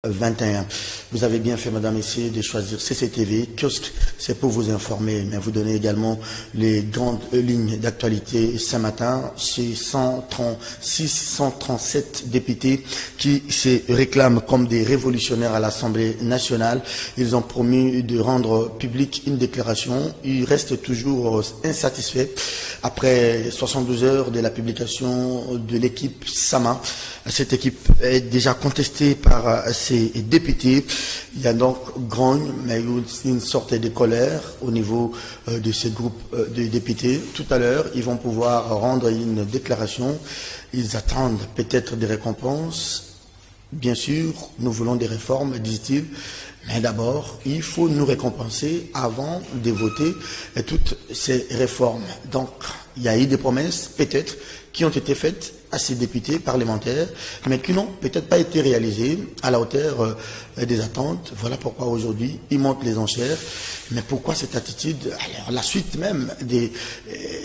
21. Vous avez bien fait, madame, messieurs, de choisir CCTV. Kiosque, c'est pour vous informer, mais vous donner également les grandes lignes d'actualité ce matin. C'est 136, 137 députés qui se réclament comme des révolutionnaires à l'Assemblée nationale. Ils ont promis de rendre publique une déclaration. Ils restent toujours insatisfaits après 72 heures de la publication de l'équipe Sama. Cette équipe est déjà contestée par ces députés. Il y a donc grogne, mais une sorte de colère au niveau de ces groupes de députés. Tout à l'heure, ils vont pouvoir rendre une déclaration. Ils attendent peut-être des récompenses. Bien sûr, nous voulons des réformes, disent-ils. Mais d'abord, il faut nous récompenser avant de voter toutes ces réformes. Donc, il y a eu des promesses, peut-être, qui ont été faites à ces députés parlementaires, mais qui n'ont peut-être pas été réalisés à la hauteur des attentes. Voilà pourquoi aujourd'hui, ils montent les enchères. Mais pourquoi cette attitude? Alors, la suite même de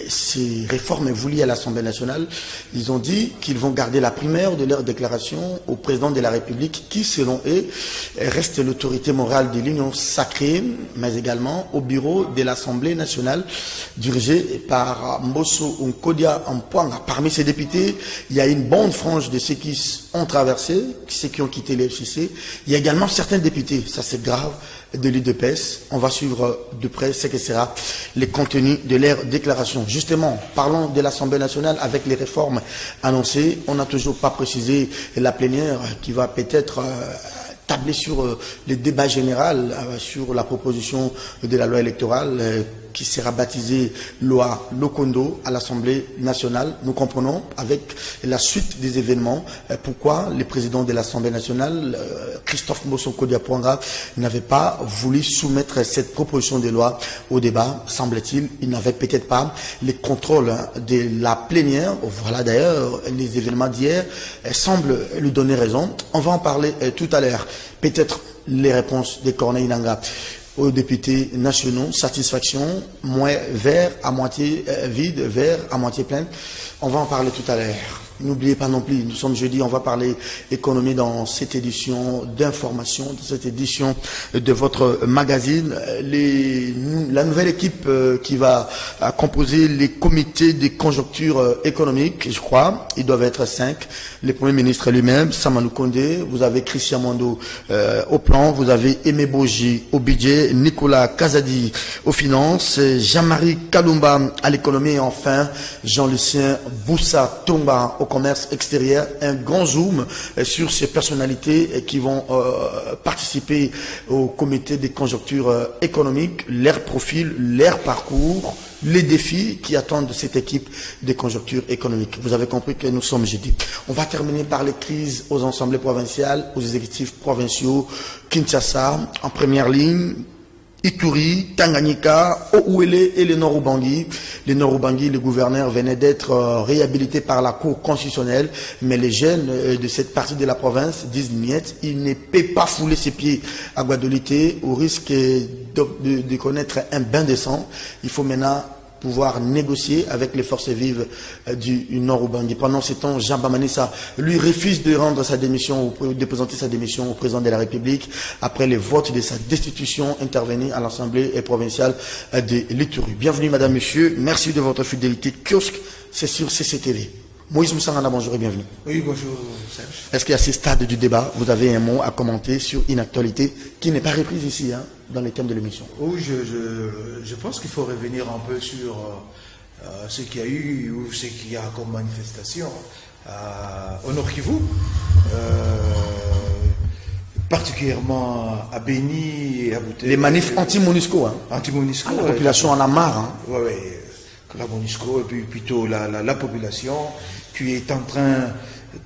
ces réformes voulues à l'Assemblée nationale, ils ont dit qu'ils vont garder la primaire de leur déclaration au président de la République, qui, selon eux, reste l'autorité morale de l'Union sacrée, mais également au bureau de l'Assemblée nationale, dirigé par Mbosso Nkodia Mpuanga. Parmi ces députés, il y a une bonne frange de ceux qui ont traversé, ceux qui ont quitté les FCC. Il y a également certains députés, ça c'est grave, de l'UDPS. On va suivre de près ce que sera les contenus de leur déclaration. Justement, parlons de l'Assemblée nationale avec les réformes annoncées. On n'a toujours pas précisé la plénière qui va peut-être tabler sur le débat général, sur la proposition de la loi électorale qui sera baptisée loi Lokondo à l'Assemblée nationale. Nous comprenons avec la suite des événements pourquoi le président de l'Assemblée nationale, Christophe Mbosso Nkodia Mpuanga, n'avait pas voulu soumettre cette proposition de loi au débat. Semble-t-il, il n'avait peut-être pas les contrôles de la plénière. Voilà d'ailleurs, les événements d'hier semblent lui donner raison. On va en parler tout à l'heure. Peut-être les réponses de Corneille Nangaa aux députés nationaux, satisfaction, moins vert à moitié vide, vert à moitié plein. On va en parler tout à l'heure. N'oubliez pas non plus, nous sommes jeudi, on va parler économie dans cette édition d'information, dans cette édition de votre magazine. La nouvelle équipe qui va composer les comités de conjoncture économique, je crois, ils doivent être 5. Le Premier ministre lui-même, Samanou Kondé, vous avez Christian Mondo au plan, vous avez Aimé Boji au budget, Nicolas Kazadi aux finances, Jean-Marie Kalumba à l'économie et enfin Jean-Lucien Boussa Tomba au commerce extérieur. Un grand zoom sur ces personnalités qui vont participer au comité des conjonctures économiques, leur profil, leur parcours, les défis qui attendent cette équipe des conjonctures économiques. Vous avez compris que nous sommes jeudi. On va terminer par les crises aux assemblées provinciales, aux exécutifs provinciaux. Kinshasa en première ligne, Ituri, Tanganyika, Ouélé et le Nord-Ubangi. Le Nord-Ubangi, le gouverneur venait d'être réhabilité par la Cour constitutionnelle, mais les jeunes de cette partie de la province disent niet, il ne peut pas fouler ses pieds à Guadeloupe au risque de connaître un bain de sang. Il faut maintenant pouvoir négocier avec les forces vives du Nord-Ubangi. Pendant ce temps, Jean Bamanissa, lui, refuse de rendre sa démission, de présenter sa démission au président de la République après le vote de sa destitution intervenue à l'Assemblée provinciale de l'Ituri. Bienvenue, madame, monsieur. Merci de votre fidélité. Kiosque, c'est sur CCTV. Moïse Moussangana, bonjour et bienvenue. Oui, bonjour, Serge. Est-ce qu'à ce stade du débat, vous avez un mot à commenter sur une actualité qui n'est pas reprise ici, dans les thèmes de l'émission? Oui, je pense qu'il faut revenir un peu sur ce qu'il y a eu ou ce qu'il y a comme manifestation au Nord Kivu, particulièrement à Beni et à Bouté. Les manifs anti-MONUSCO. Anti-MONUSCO. La population en a marre. Oui, oui. La MONUSCO et puis plutôt la population qui est en train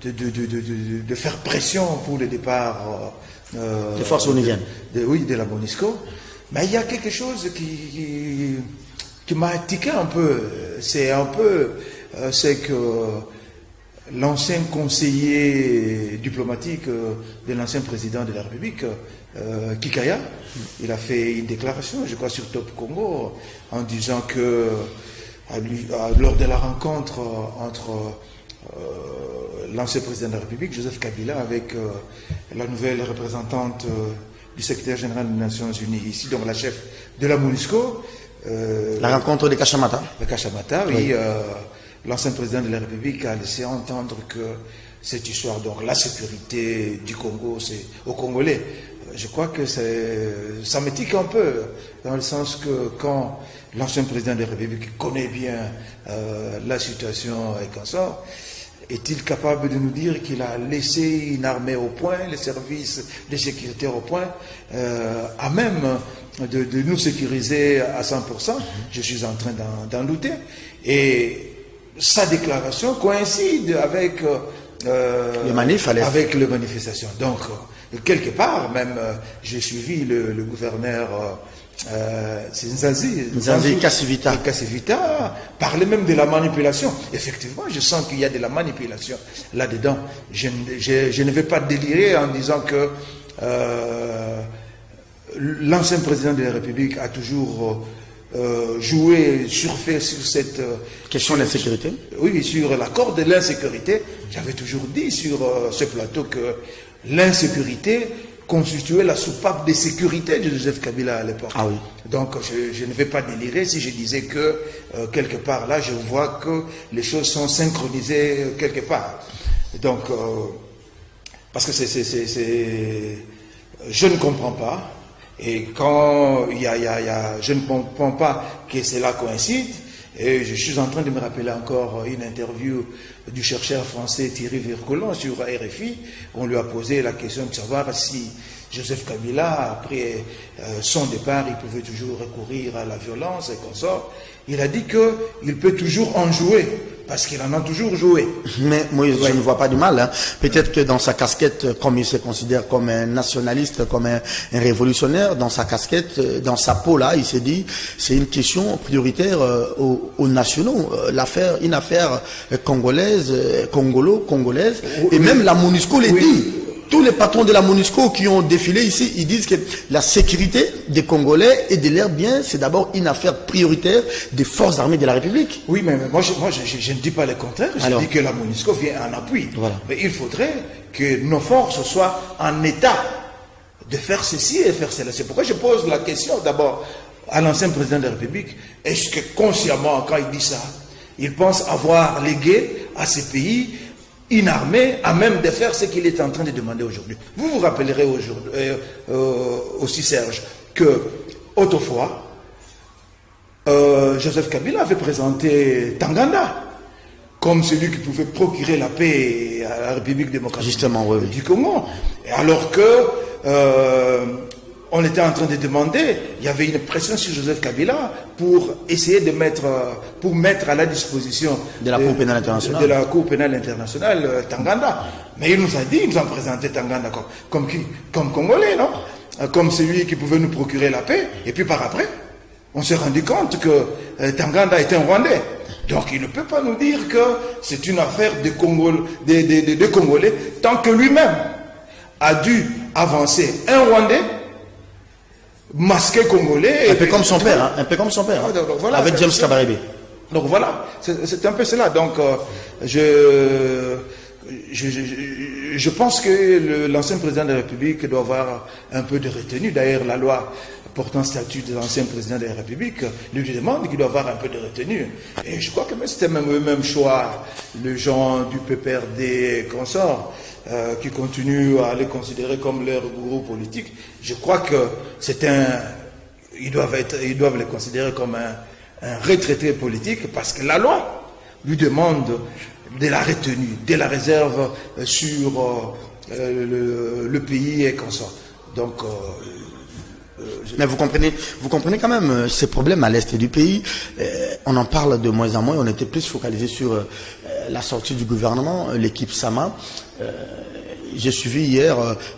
de faire pression pour le départ des forces onusiennes. Oui, de la MONUSCO. Mais il y a quelque chose qui m'a tiqué un peu. C'est un peu c'est que l'ancien conseiller diplomatique de l'ancien président de la République, Kikaya, il a fait une déclaration, je crois, sur Top Congo, en disant que lors de la rencontre entre l'ancien président de la République, Joseph Kabila, avec la nouvelle représentante du secrétaire général des Nations Unies ici, donc la chef de la MONUSCO. La rencontre de Kachamata. De Kachamata, oui. L'ancien président de la République a laissé entendre que cette histoire, donc la sécurité du Congo, c'est aux Congolais. Je crois que ça me tique un peu, dans le sens que quand l'ancien président de la République connaît bien la situation et qu'on sort, est-il capable de nous dire qu'il a laissé une armée au point, les services de sécurité au point, à même de nous sécuriser à 100%? Je suis en train d'en douter. Et sa déclaration coïncide avec les manifs, avec les manifestations. Donc, quelque part, même, j'ai suivi le gouverneur Nzanzi Kasivita parlait même de la manipulation. Effectivement, je sens qu'il y a de la manipulation là-dedans. Je ne vais pas délirer en disant que l'ancien président de la République a toujours surfé sur cette question de l'insécurité. Oui, sur la corde de l'insécurité. J'avais toujours dit sur ce plateau que l'insécurité constituait la soupape de sécurité de Joseph Kabila à l'époque. Ah oui. Donc je ne vais pas délirer si je disais que quelque part là, je vois que les choses sont synchronisées quelque part. Donc, parce que je ne comprends pas. Et quand je ne comprends pas que cela coïncide, et je suis en train de me rappeler encore une interview du chercheur français Thierry Vircolon sur RFI. On lui a posé la question de savoir si Joseph Kabila, après son départ, il pouvait toujours recourir à la violence et consort. Il a dit qu'il peut toujours en jouer, parce qu'il en a toujours joué. Mais moi, je ne vois pas du mal. Hein. Peut-être que dans sa casquette, comme il se considère comme un nationaliste, comme un révolutionnaire, dans sa casquette, dans sa peau là, il s'est dit, c'est une question prioritaire aux nationaux. Une affaire congolaise, congolaise, et même la MONUSCO l'a dit. Tous les patrons de la MONUSCO qui ont défilé ici, ils disent que la sécurité des Congolais et de leurs biens, c'est d'abord une affaire prioritaire des forces armées de la République. Oui, mais moi je ne dis pas le contraire. Je dis que la MONUSCO vient en appui. Voilà. Mais il faudrait que nos forces soient en état de faire ceci et faire cela. C'est pourquoi je pose la question d'abord à l'ancien président de la République. Est-ce que consciemment, quand il dit ça, il pense avoir légué à ces pays une armée à même de faire ce qu'il est en train de demander aujourd'hui? Vous vous rappellerez aussi, Serge, que autrefois, Joseph Kabila avait présenté Tanganda comme celui qui pouvait procurer la paix à la République démocratique du Congo. Et alors que on était en train de demander, il y avait une pression sur Joseph Kabila pour essayer de mettre à la disposition de la Cour pénale internationale, Tanganda. Mais il nous a dit, il nous a présenté Tanganda comme Congolais, non? Comme celui qui pouvait nous procurer la paix. Et puis par après, on s'est rendu compte que Tanganda était un Rwandais. Donc il ne peut pas nous dire que c'est une affaire de Congolais, tant que lui-même a dû avancer un Rwandais masqué congolais. Un peu comme son père, hein, un peu comme son père. Donc, voilà, avec James Kabarebe. Donc voilà, c'est un peu cela. Donc je pense que l'ancien président de la République doit avoir un peu de retenue. D'ailleurs, la loi portant statut de l'ancien président de la République lui demande qu'il doit avoir un peu de retenue. Et je crois que c'était même le même choix, les gens du PPRD consorts, qui continuent à les considérer comme leur gourou politique. Je crois que ils doivent les considérer comme un retraité politique, parce que la loi lui demande de la retenue, de la réserve sur le pays et consorts. Donc mais vous comprenez quand même ces problèmes à l'est du pays. On en parle de moins en moins. On était plus focalisé sur la sortie du gouvernement, l'équipe Sama. J'ai suivi hier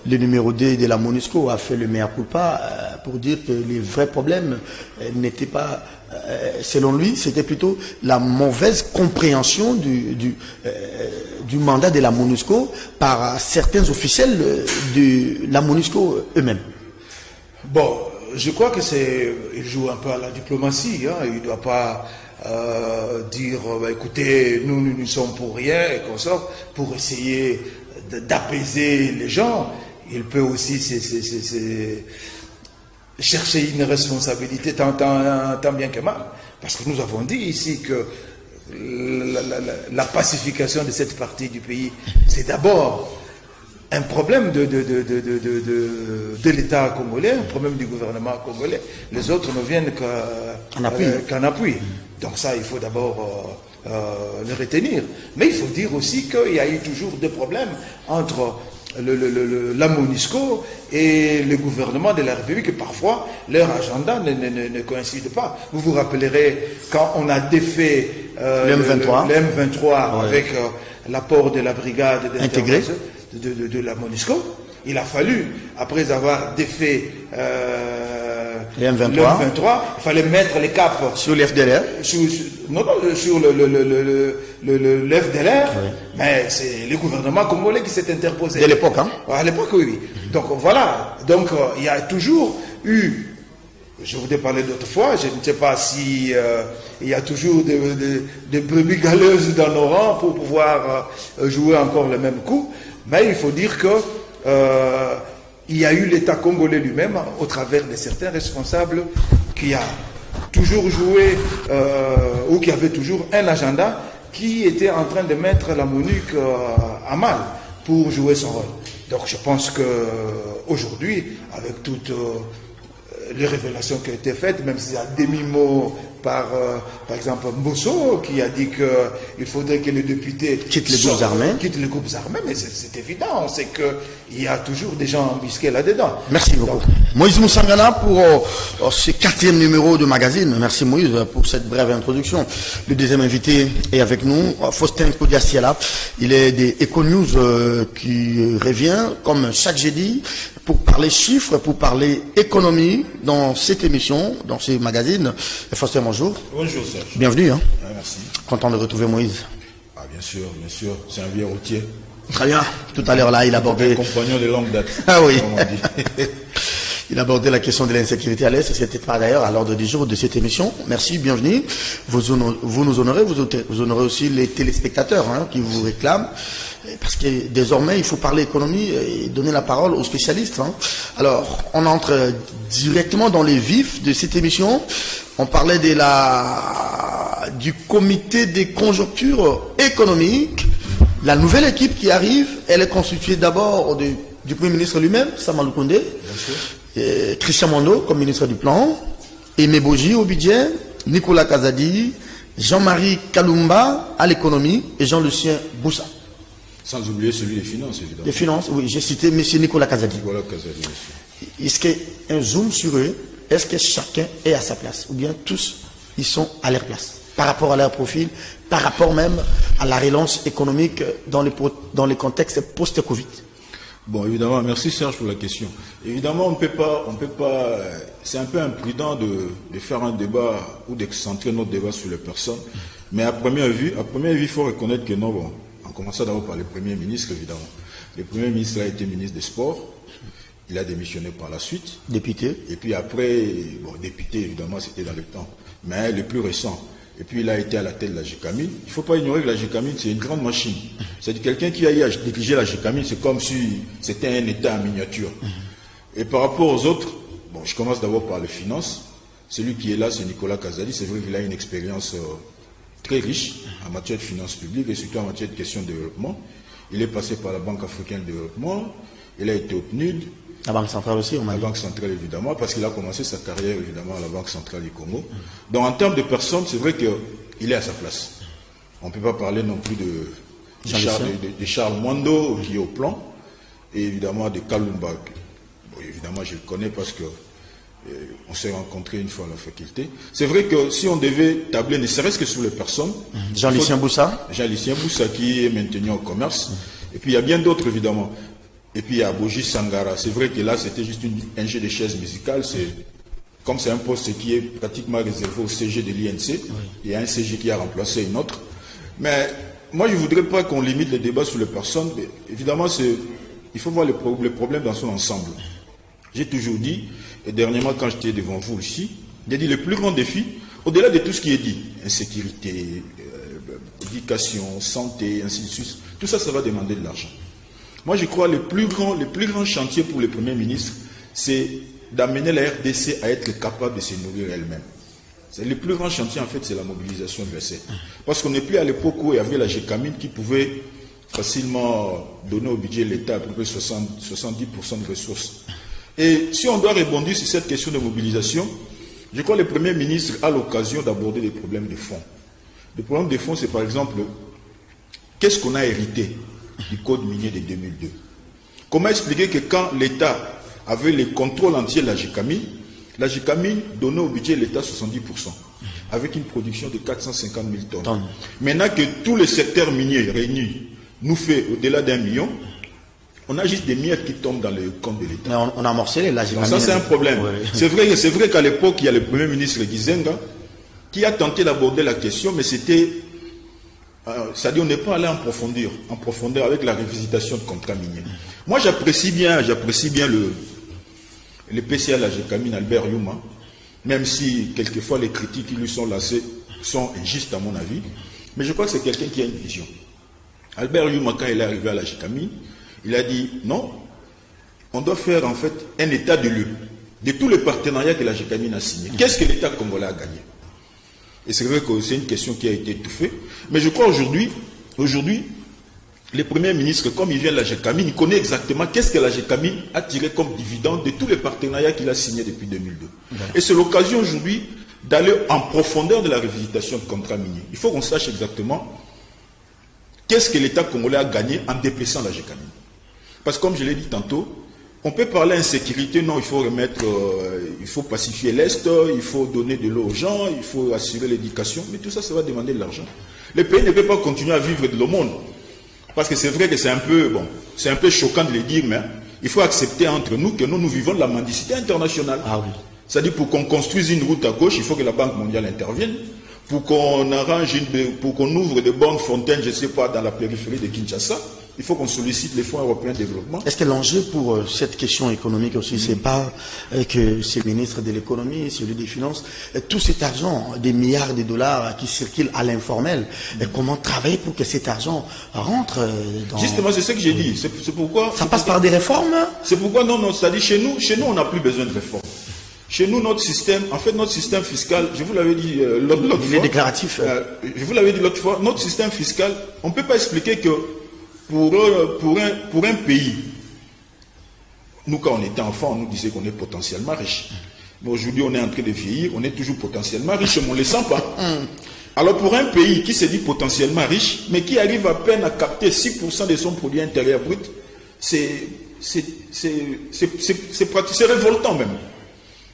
le numéro 2 de la MONUSCO a fait le mea culpa pour dire que les vrais problèmes n'étaient pas, selon lui, c'était plutôt la mauvaise compréhension du mandat de la MONUSCO par certains officiels de la MONUSCO eux-mêmes. Bon, je crois que il joue un peu à la diplomatie, hein. Il ne doit pas dire écoutez, nous ne sommes pour rien et qu'on sort pour essayer d'apaiser les gens. Il peut aussi chercher une responsabilité tant bien que mal. Parce que nous avons dit ici que la pacification de cette partie du pays, c'est d'abord un problème de l'État congolais, un problème du gouvernement congolais. Les autres ne viennent qu'en appui. Donc ça, il faut d'abord le retenir. Mais il faut dire aussi qu'il y a eu toujours des problèmes entre la MONUSCO et le gouvernement de la République, et parfois leur agenda ne coïncide pas. Vous vous rappellerez quand on a défait le M23 avec l'apport de la brigade intégrée de la MONUSCO, il a fallu, après avoir défait le M23, il fallait mettre les caps sur l'FDLR. Sur le FDLR, oui. Mais c'est le gouvernement congolais qui s'est interposé. De l'époque, hein? À l'époque, oui. Donc voilà. Donc il y a toujours eu, je vous ai parlé d'autres fois, je ne sais pas si il y a toujours des brebis galeuses dans nos rangs pour pouvoir jouer encore le même coup. Mais il faut dire que il y a eu l'État congolais lui-même, au travers de certains responsables, qui a toujours joué, ou qui avait toujours un agenda qui était en train de mettre la MONUC à mal pour jouer son rôle. Donc je pense qu'aujourd'hui, avec toutes les révélations qui ont été faites, même s'il y a demi-mots par exemple Mbosso, qui a dit qu'il faudrait que les députés quittent les groupes armés. Quittent les groupes armés, mais c'est évident, on sait qu'il y a toujours des gens embusqués là-dedans. Merci beaucoup. Donc, Moïse Moussangana pour ce 4e numéro de magazine. Merci Moïse pour cette brève introduction. Le deuxième invité est avec nous, Faustin Kodiasiela. Il est des Econews qui revient comme chaque jeudi pour parler chiffres, pour parler économie dans cette émission, dans ce magazine. Faustin, bonjour. Bonjour Serge. Bienvenue. Hein. Ouais, merci. Content de retrouver Moïse. Ah bien sûr, c'est un vieux routier. Très bien. Tout à l'heure là, il abordait... Un compagnon de longue date. Ah oui. Il abordait la question de l'insécurité à l'Est. C'était pas d'ailleurs à l'ordre du jour de cette émission. Merci, bienvenue. Vous nous honorez, vous honorez aussi les téléspectateurs qui vous réclament. Parce que désormais, il faut parler économie et donner la parole aux spécialistes. Alors, on entre directement dans les vifs de cette émission. On parlait du comité des conjonctures économiques. La nouvelle équipe qui arrive, elle est constituée d'abord du Premier ministre lui-même, Samalou Koundé, Christian Mondo comme ministre du Plan, Aimé Boji au budget, Nicolas Kazadi, Jean-Marie Kalumba à l'économie et Jean-Lucien Boussa. Sans oublier celui des finances, évidemment. Les finances, oui, j'ai cité M. Nicolas Kazadi. Nicolas Kazadi, monsieur. Est-ce qu'un zoom sur eux, est-ce que chacun est à sa place? Ou bien tous, ils sont à leur place? Par rapport à leur profil, par rapport même à la relance économique dans les contextes post-Covid. Bon, évidemment, merci Serge pour la question. Évidemment, on ne peut pas, c'est un peu imprudent de faire un débat ou d'excentrer notre débat sur les personnes. Mais à première vue, il faut reconnaître que non, bon, en commençant d'abord par le Premier ministre, évidemment. Le Premier ministre a été ministre des Sports. Il a démissionné par la suite. Député. Et puis après, bon, député, évidemment, c'était dans le temps. Mais le plus récent. Et puis il a été à la tête de la GECAMIN. Il ne faut pas ignorer que la GECAMIN, c'est une grande machine. C'est quelqu'un qui a eu à diriger la GECAMIN, c'est comme si c'était un État en miniature. Et par rapport aux autres, bon, je commence d'abord par les finances. Celui qui est là, c'est Nicolas Kazadi. C'est vrai qu'il a une expérience très riche en matière de finances publiques et surtout en matière de questions de développement. Il est passé par la Banque africaine de développement. Il a été au PNUD. La Banque centrale aussi, on m'a dit. La Banque centrale, évidemment, parce qu'il a commencé sa carrière, évidemment, à la Banque centrale du Congo. Donc, en termes de personnes, c'est vrai qu'il est à sa place. On ne peut pas parler non plus de Charles Mwando, qui est au plan, et évidemment de Kalumba. Bon, évidemment, je le connais parce que on s'est rencontrés une fois à la faculté. C'est vrai que si on devait tabler, ne serait-ce que sur les personnes... Jean-Lucien Boussa. Jean-Lucien Boussa, qui est maintenu au commerce. Et puis, il y a bien d'autres, évidemment. Et puis il y a Boji Sangara. C'est vrai que là, c'était juste un jeu de chaises musicales. Comme c'est un poste qui est pratiquement réservé au CG de l'INC, il y a un CG qui a remplacé une autre. Mais moi, je ne voudrais pas qu'on limite le débat sur les personnes. Mais évidemment, il faut voir le problème dans son ensemble. J'ai toujours dit, et dernièrement quand j'étais devant vous ici, j'ai dit le plus grand défi Au-delà de tout ce qui est dit, insécurité, éducation, santé, ainsi de suite, tout ça, ça va demander de l'argent. Moi, je crois que les plus grands chantiers pour le Premier ministre, c'est d'amener la RDC à être capable de se nourrir elle-même. Le plus grand chantier, en fait, c'est la mobilisation de l'USC. Parce qu'on n'est plus à l'époque où il y avait la GECAMIN qui pouvait facilement donner au budget de l'État à peu près 70% de ressources. Et si on doit rebondir sur cette question de mobilisation, je crois que le Premier ministre a l'occasion d'aborder des problèmes de fond. Le problème de fond, c'est par exemple, qu'est-ce qu'on a hérité du Code minier de 2002? Comment expliquer que quand l'État avait le contrôle entier de la GECAMIN donnait au budget de l'État 70%, avec une production de 450 000 tonnes. Maintenant que tous les secteurs miniers réunis nous fait au-delà d'1 million, on a juste des miettes qui tombent dans le compte de l'État. Mais on a morcelé la GECAMIN. Ça, c'est un problème. Oui. C'est vrai qu'à l'époque, il y a le Premier ministre Gizenga qui a tenté d'aborder la question, mais c'était... c'est-à-dire, on n'est pas allé en profondeur avec la revisitation de contrats miniers. Moi, j'apprécie bien le PCA de la GECAMIN, Albert Youma, même si quelquefois les critiques qui lui sont lancées sont injustes à mon avis, mais je crois que c'est quelqu'un qui a une vision. Albert Youma, quand il est arrivé à la GECAMIN, il a dit non, on doit faire en fait un état de lieu de tous les partenariats que la GECAMIN a signés. Qu'est-ce que l'État congolais a gagné? Et c'est vrai que c'est une question qui a été étouffée, mais je crois aujourd'hui, le Premier ministre, comme il vient de la GECAMIN, il connaît exactement qu'est-ce que la GECAMIN a tiré comme dividende de tous les partenariats qu'il a signés depuis 2002. Et c'est l'occasion aujourd'hui d'aller en profondeur de la revisitation de contrats miniers. Il faut qu'on sache exactement qu'est-ce que l'État congolais a gagné en déplaçant la GECAMIN. Parce que comme je l'ai dit tantôt, on peut parler d'insécurité, non, il faut remettre, il faut pacifier l'Est, il faut donner de l'eau aux gens, il faut assurer l'éducation, mais tout ça, ça va demander de l'argent. Le pays ne peut pas continuer à vivre de l'aumône. Parce que c'est vrai que c'est un peu choquant de le dire, mais il faut accepter entre nous que nous vivons de la mendicité internationale. Ah oui. C'est-à-dire, pour qu'on construise une route à gauche, il faut que la Banque mondiale intervienne. Pour qu'on pour qu'on ouvre de bonnes fontaines, je ne sais pas, dans la périphérie de Kinshasa, il faut qu'on sollicite les fonds européens de développement. Est-ce que l'enjeu pour cette question économique aussi, c'est pas que c'est le ministre de l'économie, celui des finances, tout cet argent, des milliards de dollars qui circulent à l'informel, comment travailler pour que cet argent rentre dans... Justement, c'est ce que j'ai dit. C'est pourquoi... Ça passe par des réformes? C'est pourquoi, non, c'est-à-dire chez nous, on n'a plus besoin de réformes. Chez nous, notre système fiscal, je vous l'avais dit l'autre fois... Il est déclaratif. Je vous l'avais dit l'autre fois, notre système fiscal, on ne peut pas expliquer que pour un pays, nous quand on était enfant, on nous disait qu'on est potentiellement riche. Mais aujourd'hui, on est en train de vieillir, on est toujours potentiellement riche, mais on ne le sent pas. Alors pour un pays qui se dit potentiellement riche, mais qui arrive à peine à capter 6% de son produit intérieur brut, c'est révoltant même.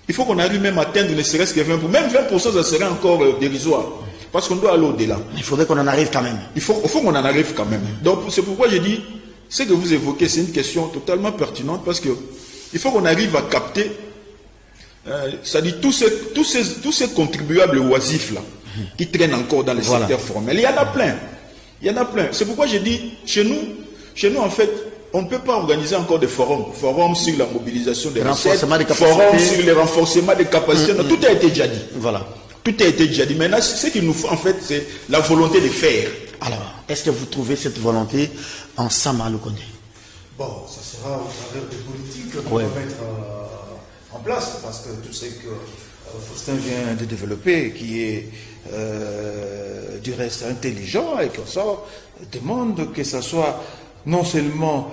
Il faut qu'on arrive même à atteindre ne serait-ce que 20%. Même 20%, ça serait encore dérisoire. Parce qu'on doit aller au-delà. Il faudrait qu'on en arrive quand même. Il faut qu'on en arrive quand même. Donc c'est pourquoi j'ai dit, ce que vous évoquez, c'est une question totalement pertinente parce que il faut qu'on arrive à capter, c'est-à-dire tous ces contribuables oisifs là, qui traînent encore dans les secteurs formels. Il y en a plein. C'est pourquoi j'ai dit, chez nous en fait, on ne peut pas organiser encore des forums sur la mobilisation des recettes, forums sur le renforcement des capacités. Non, tout a été déjà dit. Voilà. Tout a été déjà dit. Maintenant, ce qu'il nous faut, en fait, c'est la volonté de faire. Alors, est-ce que vous trouvez cette volonté en Sama Lukonde? Bon, ça sera au travers des politiques qu'on va mettre en place, parce que tout ce que Faustin vient de développer, qui est du reste intelligent et qu'on sort, demande que ça soit non seulement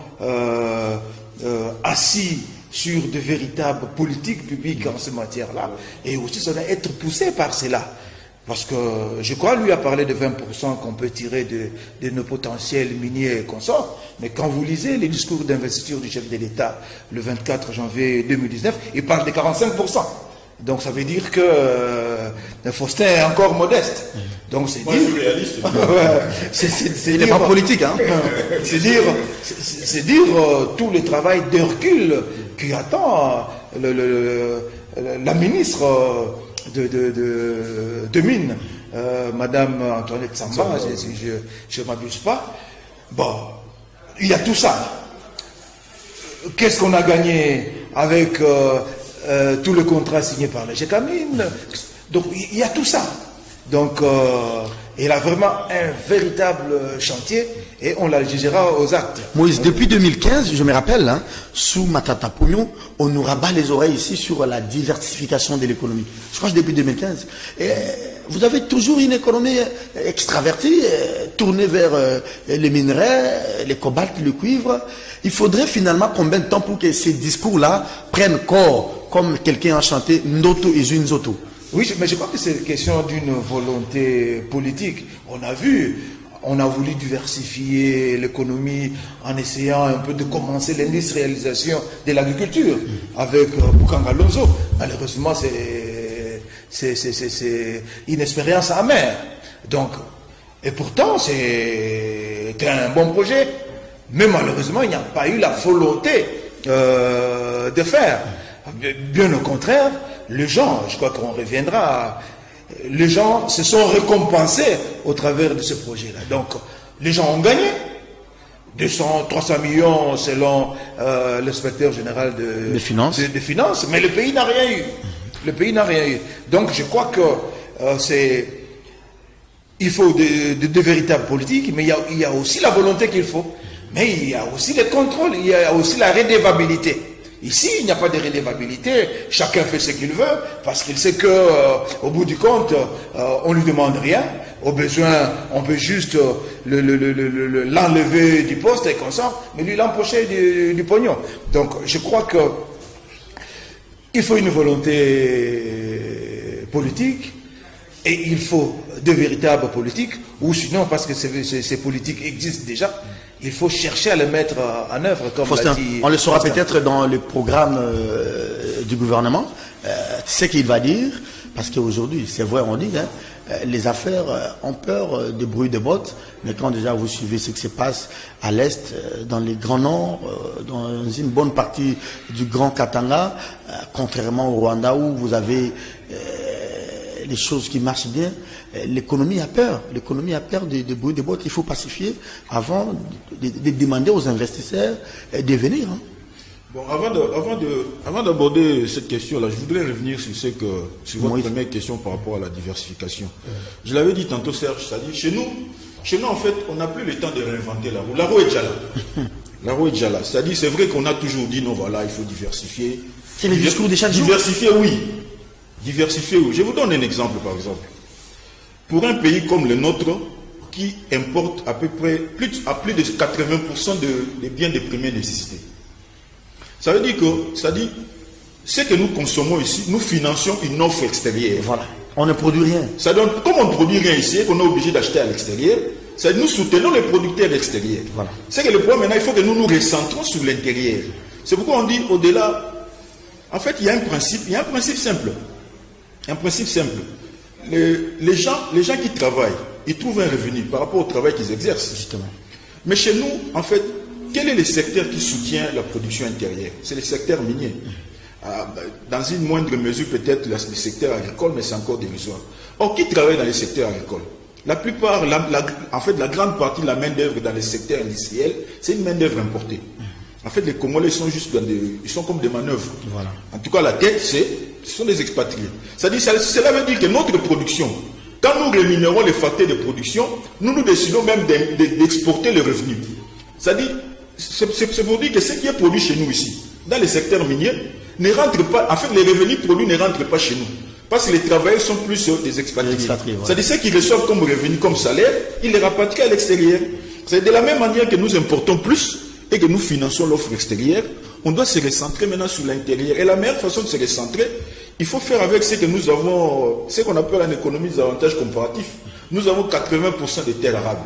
assis sur de véritables politiques publiques en ces matières-là, et aussi ça doit être poussé par cela. Parce que je crois lui a parlé de 20% qu'on peut tirer de nos potentiels miniers et consorts, mais quand vous lisez les discours d'investiture du chef de l'État le 24 janvier 2019, il parle de 45%. Donc ça veut dire que Faustin est encore modeste. Donc c'est dire... Il n'est pas politique, hein. C'est dire tout le travail d'Hercule qui attend la ministre de Mines, Madame Antoinette Samba, si je ne m'abuse pas. Bon, il y a tout ça. Qu'est-ce qu'on a gagné avec tout le contrat signé par la GECAMIN? Donc il y a tout ça. Donc il a vraiment un véritable chantier et on la jugera aux actes. Moïse, depuis 2015, je me rappelle, hein, sous Matata Pognon, on nous rabat les oreilles ici sur la diversification de l'économie. Je crois que depuis 2015. Et vous avez toujours une économie extravertie, tournée vers les minerais, les cobaltes, le cuivre. Il faudrait finalement combien de temps pour que ces discours-là prennent corps, comme quelqu'un a chanté Ndoto et Zunzoto? Oui, mais je crois que c'est question d'une volonté politique. On a voulu diversifier l'économie en essayant un peu de commencer l'industrialisation de l'agriculture avec Bukanga Lonzo. Malheureusement, c'est une expérience amère. Donc, et pourtant, c'est un bon projet. Mais malheureusement, il n'y a pas eu la volonté de faire. Bien au contraire, les gens, je crois qu'on reviendra, les gens se sont récompensés au travers de ce projet-là. Donc, les gens ont gagné 200, 300 millions selon l'inspecteur général de finances, mais le pays n'a rien eu. Le pays n'a rien eu. Donc, je crois que il faut de véritables politiques, mais il y a aussi la volonté qu'il faut. Mais il y a aussi les contrôles, il y a aussi la redevabilité. Ici, il n'y a pas de redevabilité. Chacun fait ce qu'il veut parce qu'il sait que, au bout du compte, on lui demande rien. Au besoin, on peut juste l'enlever du poste et comme ça, mais lui l'empocher du pognon. Donc, je crois que il faut une volonté politique et il faut de véritables politiques, ou sinon, parce que ces politiques existent déjà, il faut chercher à les mettre en œuvre, comme Faustin, dit on le saura peut-être dans le programme du gouvernement. Ce qu'il va dire, parce qu'aujourd'hui, c'est vrai, on dit, hein, les affaires ont peur des bruits de bottes, mais quand déjà vous suivez ce qui se passe à l'Est, dans les Grands Nord, dans une bonne partie du Grand Katanga, contrairement au Rwanda où vous avez les choses qui marchent bien, l'économie a peur. L'économie a peur des bruits de bottes. Il faut pacifier avant de demander aux investisseurs de venir. Hein. Bon, avant d'aborder cette question-là, je voudrais revenir sur votre première question par rapport à la diversification. Je l'avais dit tantôt, Serge, c'est-à-dire chez nous, en fait, on n'a plus le temps de réinventer la roue. La roue est déjà là. La roue est déjà là. C'est-à-dire, c'est vrai qu'on a toujours dit, non, voilà, il faut diversifier. C'est le discours de chaque jour. Diversifier, oui. Diversifier, oui. Je vous donne un exemple, par exemple. Pour un pays comme le nôtre, qui importe à peu près plus de 80% des biens de première nécessité, ça veut dire que, ce que nous consommons ici, nous finançons une offre extérieure. Voilà. On ne produit rien. Ça donne, comme on ne produit rien ici, qu'on est obligé d'acheter à l'extérieur, nous soutenons les producteurs extérieurs. Voilà. C'est que le problème maintenant, il faut que nous nous recentrons sur l'intérieur. C'est pourquoi on dit au-delà, en fait, il y a un principe simple. Un principe simple. Les gens qui travaillent, ils trouvent un revenu par rapport au travail qu'ils exercent. Justement. Mais chez nous, en fait, quel est le secteur qui soutient la production intérieure? C'est le secteur minier. Dans une moindre mesure, peut-être le secteur agricole, mais c'est encore dérisoire. Or, qui travaille dans le secteur agricole? La plupart, en fait, la grande partie de la main-d'œuvre dans le secteur industriel, c'est une main-d'œuvre importée. En fait, les Congolais sont juste ils sont comme des manœuvres. Voilà. En tout cas, la tête, ce sont des expatriés. C'est-à-dire, cela veut dire que notre production, quand nous rémunérons les facteurs de production, nous décidons même d'exporter le revenu. C'est-à-dire, c'est pour dire que ce qui est produit chez nous ici, dans le secteur minier, ne rentre pas, en fait, les revenus produits ne rentrent pas chez nous. Parce que les travailleurs sont plus des expatriés. Voilà. C'est-à-dire, ceux qui reçoivent comme revenu, comme salaire, ils les rapatrient à l'extérieur. C'est de la même manière que nous importons plus et que nous finançons l'offre extérieure, on doit se recentrer maintenant sur l'intérieur. Et la meilleure façon de se recentrer, il faut faire avec ce que nous avons, ce qu'on appelle en économie des avantages comparatifs. Nous avons 80% des terres arables.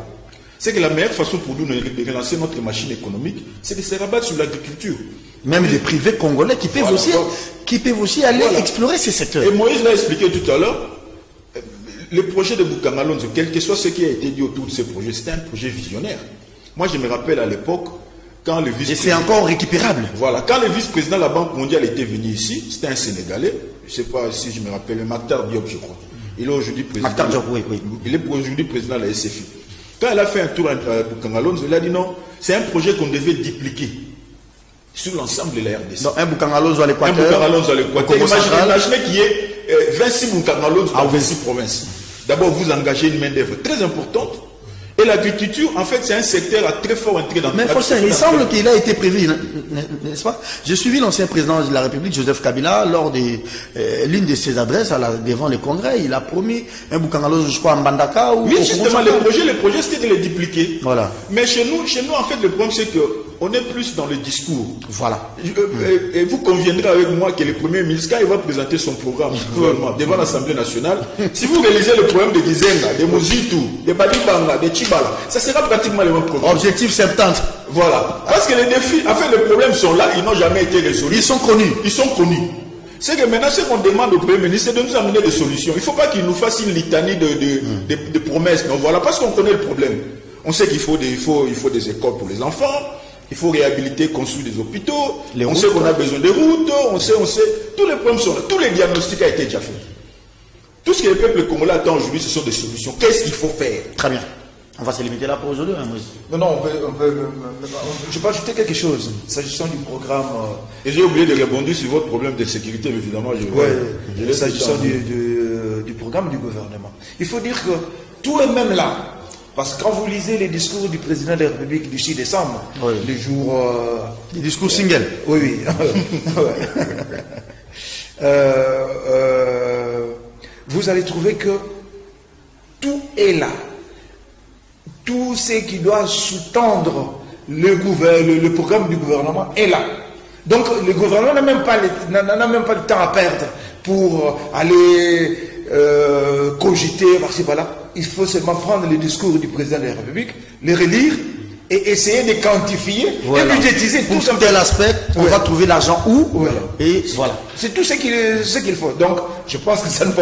C'est que la meilleure façon pour nous de relancer notre machine économique, c'est de se rabattre sur l'agriculture. Même des privés congolais qui peuvent aussi aller explorer ces secteurs. Et Moïse l'a expliqué tout à l'heure, le projet de Bukanga Lonzo, quel que soit ce qui a été dit autour de ce projet, c'était un projet visionnaire. Moi, je me rappelle à l'époque, quand le vice-président... Et c'est encore récupérable. Voilà, quand le vice-président de la Banque mondiale était venu ici, c'était un Sénégalais, je ne sais pas si je me rappelle, Maktar Diop, je crois. Il est aujourd'hui président. Maktar Diop, oui. Il est aujourd'hui président de la SFI. Quand il a fait un tour à Bukanga Lonzo, il a dit non, c'est un projet qu'on devait dupliquer sur l'ensemble de la RDC. Donc un Bukanga Lonzo à l'Équateur. Un Bukanga Lonzo à l'Équateur. Imaginez qu'il y ait 26 Moukangalo dans 26 provinces. D'abord, vous engagez une main-d'œuvre très importante. Et l'agriculture, en fait, c'est un secteur à très fort entrée dans. Mais Faustin, il semble qu'il a été prévu, n'est-ce pas? J'ai suivi l'ancien président de la République, Joseph Kabila, lors de l'une de ses adresses devant le Congrès. Il a promis un Boukangalo, je crois, en Mbandaka. Oui, justement, les projets, c'était de les dupliquer. Voilà. Mais chez nous, en fait, le problème, c'est que on est plus dans le discours. Voilà. Et vous conviendrez avec moi que le Premier ministre, quand il va présenter son programme gouvernement devant l'Assemblée nationale, si vous réalisez le problème de Gizenga, de Mozitu, de Badibanga, de Chibala, ça sera pratiquement le même programme. Objectif 70. Voilà. Parce que les défis, en fait, les problèmes sont là, ils n'ont jamais été résolus. Ils sont connus. Ils sont connus. C'est que maintenant, ce qu'on demande au Premier ministre, c'est de nous amener des solutions. Il ne faut pas qu'il nous fasse une litanie de promesses. Donc voilà, parce qu'on connaît le problème. On sait qu'il faut des écoles pour les enfants. Il faut réhabiliter, construire des hôpitaux. On sait qu'on a besoin de routes. On sait. Tous les problèmes sont là. Tous les diagnostics ont été déjà faits. Tout ce que le peuple congolais attend aujourd'hui, ce sont des solutions. Qu'est-ce qu'il faut faire? Très bien. On va se limiter là pour aujourd'hui, hein, Moïse. Non, je peux ajouter quelque chose, s'agissant du programme. Et j'ai oublié de répondre sur votre problème de sécurité, évidemment. S'agissant du programme du gouvernement. Il faut dire que tout est même là. Parce que quand vous lisez les discours du président de la République du 6 décembre, les jours... les discours single. Oui. Vous allez trouver que tout est là. Tout ce qui doit sous-tendre le programme du gouvernement est là. Donc le gouvernement n'a même pas le temps à perdre pour aller cogiter par-ci par-là. Il faut seulement prendre les discours du président de la République, les relire et essayer de quantifier et budgétiser tout ça. Pour tel aspect, on va trouver l'argent où et voilà. C'est tout ce qu'il faut. Donc, je pense que ça ne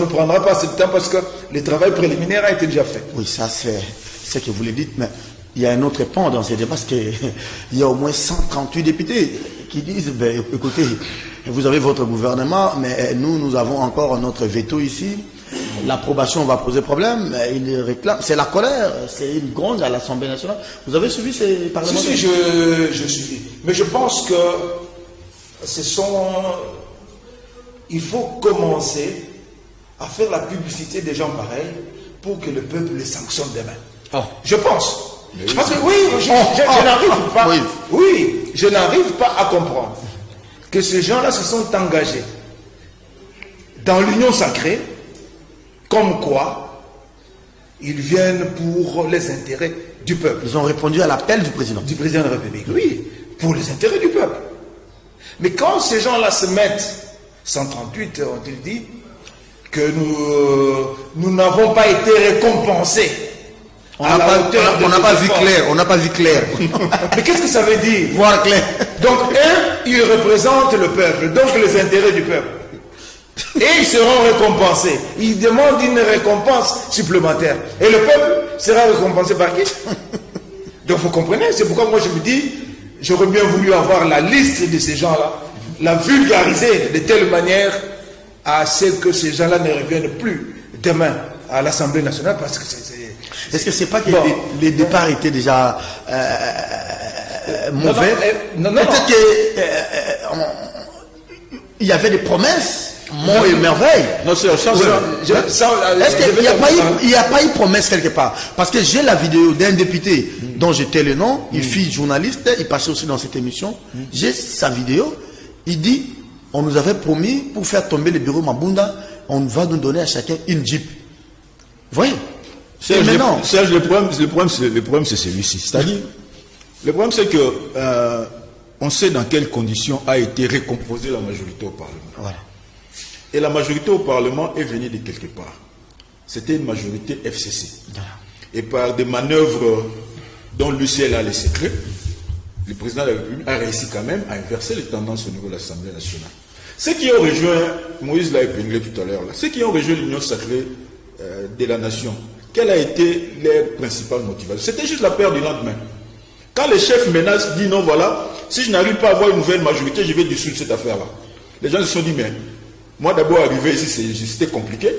prendra pas ce temps parce que le travail préliminaire a été déjà fait. Oui, ça c'est ce que vous le dites, mais il y a un autre pan dans ces débats parce qu'il y a au moins 138 députés qui disent, ben, écoutez, vous avez votre gouvernement, mais nous avons encore notre veto ici. L'approbation va poser problème, il réclame, c'est la colère, c'est une gronde à l'Assemblée nationale. Vous avez suivi ces parlementaires? Si, je suis. Mais je pense que il faut commencer à faire la publicité des gens pareils pour que le peuple les sanctionne demain. Oh. Je pense. Parce que je n'arrive pas. Je n'arrive pas à comprendre que ces gens-là se sont engagés dans l'union sacrée. Comme quoi, ils viennent pour les intérêts du peuple. Ils ont répondu à l'appel du président. Du président de la République, oui, pour les intérêts du peuple. Mais quand ces gens-là se mettent, 138 ont-ils dit, que nous n'avons pas été récompensés. On n'a pas vu clair, on n'a pas vu clair. Mais qu'est-ce que ça veut dire? Voir clair. Donc, ils représentent le peuple, donc les intérêts du peuple. Et ils seront récompensés. Ils demandent une récompense supplémentaire. Et le peuple sera récompensé par qui? Donc vous comprenez, c'est pourquoi moi je me dis, j'aurais bien voulu avoir la liste de ces gens-là, la vulgariser de telle manière à ce que ces gens-là ne reviennent plus demain à l'Assemblée nationale parce que c'est... Est-ce que c'est pas que les départs étaient déjà mauvais? Peut-être qu'il y avait des promesses. Mon et merveille. Non, c'est est-ce qu'il n'y a pas eu promesse quelque part? Parce que j'ai la vidéo d'un député dont j'étais le nom, il fut journaliste, il passait aussi dans cette émission. J'ai sa vidéo. Il dit, on nous avait promis pour faire tomber le bureau Mabunda, on va nous donner à chacun une Jeep. Vous voyez? Serge, le problème c'est celui-ci. C'est-à-dire, le problème c'est que on sait dans quelles conditions a été récomposée la majorité au Parlement. Voilà. Et la majorité au Parlement est venue de quelque part. C'était une majorité FCC. Et par des manœuvres dont l'UCL a les secrets, le président de la République a réussi quand même à inverser les tendances au niveau de l'Assemblée nationale. Ceux qui ont rejoint, Moïse l'a épinglé tout à l'heure, ceux qui ont rejoint l'Union sacrée de la nation, quelle a été leur principale motivation? C'était juste la peur du lendemain. Quand les chefs menacent, disent non, voilà, si je n'arrive pas à avoir une nouvelle majorité, je vais dissoudre cette affaire-là. Les gens se sont dit, mais moi d'abord arriver ici, c'était compliqué.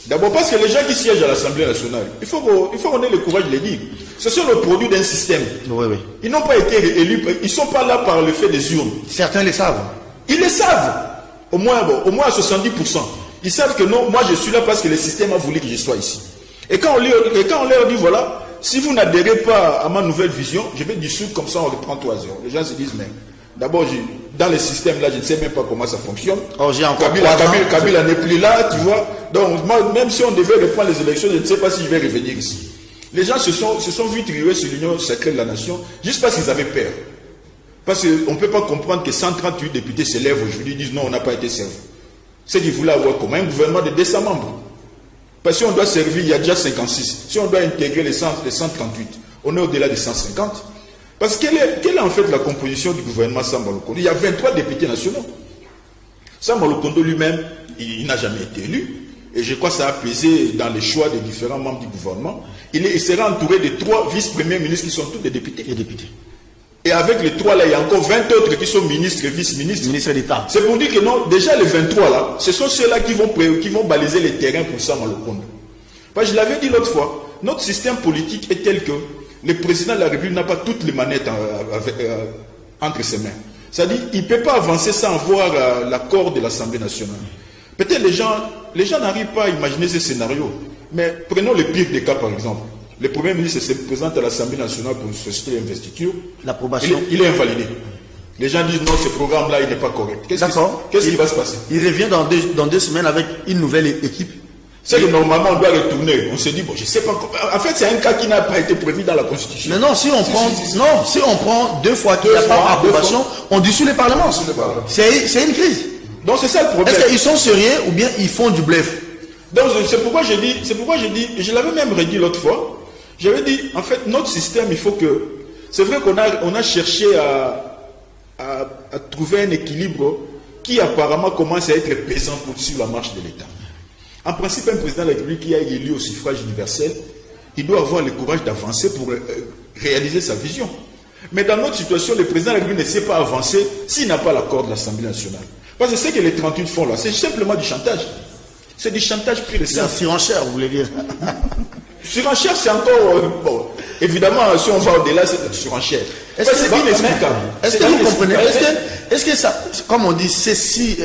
D'abord parce que les gens qui siègent à l'Assemblée nationale, il faut qu'on ait le courage de les dire. Ce sont le produit d'un système. Oui. Ils n'ont pas été élus, ils ne sont pas là par le fait des urnes. Certains le savent. Ils le savent. Au moins à 70%. Ils savent que non, moi je suis là parce que le système a voulu que je sois ici. Et quand on leur dit, voilà, si vous n'adhérez pas à ma nouvelle vision, je vais dissoudre, comme ça on reprend 3 heures. Les gens se disent, mais d'abord, dans le système là, je ne sais même pas comment ça fonctionne. Oh, j'ai encore Kabila n'est plus là, tu vois. Donc, moi, même si on devait reprendre les élections, je ne sais pas si je vais revenir ici. Les gens se sont vite rués sur l'Union sacrée de la nation, juste parce qu'ils avaient peur. Parce qu'on ne peut pas comprendre que 138 députés se lèvent aujourd'hui et disent non, on n'a pas été servi. C'est qu'ils voulaient avoir comme un gouvernement de 200 membres. Parce que si on doit servir, il y a déjà 56. Si on doit intégrer les 138, on est au-delà de 150. Parce que quelle est en fait la composition du gouvernement Samba Lukondo? Il y a 23 députés nationaux. Samba Lukondo lui-même, il n'a jamais été élu. Et je crois que ça a pesé dans les choix des différents membres du gouvernement. Il sera entouré de 3 vice-premiers ministres qui sont tous des députés. Et avec les 3 là, il y a encore 20 autres qui sont ministres et vice-ministres. Ministre d'État. C'est pour dire que non, déjà les 23 là, ce sont ceux-là qui vont baliser les terrains pour Samba Lukondo. Parce que je l'avais dit l'autre fois, notre système politique est tel que le président de la République n'a pas toutes les manettes entre ses mains. C'est-à-dire qu'il ne peut pas avancer sans avoir l'accord de l'Assemblée nationale. Peut-être les gens n'arrivent pas à imaginer ce scénario. Mais prenons le pire des cas par exemple. Le Premier ministre se présente à l'Assemblée nationale pour solliciter l'investiture. L'approbation. Il est invalidé. Les gens disent non, ce programme-là, il n'est pas correct. Qu'est-ce qui va se passer? Il revient dans 2 semaines avec une nouvelle équipe. C'est que normalement, on doit retourner. On se dit, bon, je ne sais pas. En fait, c'est un cas qui n'a pas été prévu dans la Constitution. Mais non, si on prend 2 fois qu'il n'y a pas d'approbation, on dissout les parlements. C'est une crise. Donc, c'est ça le problème. Est-ce qu'ils sont sérieux ou bien ils font du bluff? Donc, c'est pourquoi j'ai dit, et je l'avais même redit l'autre fois, j'avais dit, en fait, notre système, il faut que... C'est vrai qu'on a cherché à trouver un équilibre qui apparemment commence à être pesant sur la marche de l'État. En principe, un président de la République qui a été élu au suffrage universel, il doit avoir le courage d'avancer pour réaliser sa vision. Mais dans notre situation, le président de la République ne sait pas avancer s'il n'a pas l'accord de l'Assemblée nationale. Parce que ce que les 38 font là, c'est simplement du chantage. C'est du chantage pur et simple. C'est surenchère, vous voulez dire? Surenchère, c'est encore... bon, évidemment, si on va au-delà, c'est surenchère. C'est inexplicable. Est-ce que vous comprenez? Est-ce que ça, comme on dit, ceci,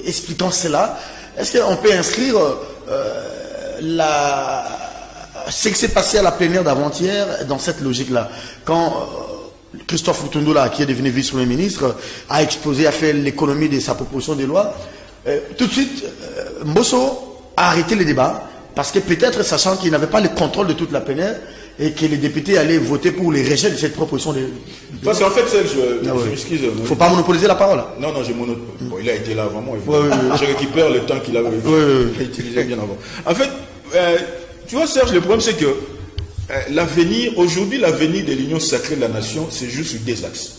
expliquant cela, est-ce qu'on peut inscrire ce qui s'est passé à la plénière d'avant-hier dans cette logique-là? Quand Christophe Lutundula, qui est devenu vice-premier ministre, a exposé, a fait l'économie de sa proposition de loi, tout de suite, Mbosso a arrêté le débat, parce que peut-être, sachant qu'il n'avait pas le contrôle de toute la plénière, et que les députés allaient voter pour les rejets de cette proposition de... Parce qu'en fait, je m'excuse. Il ne faut pas monopoliser la parole. Non, j'ai monopolisé. Bon, il a été là avant moi. Je récupère le temps qu'il avait utilisé bien avant. En fait, tu vois, Serge, le problème, c'est que aujourd'hui, l'avenir de l'Union sacrée de la nation, c'est juste sur 2 axes.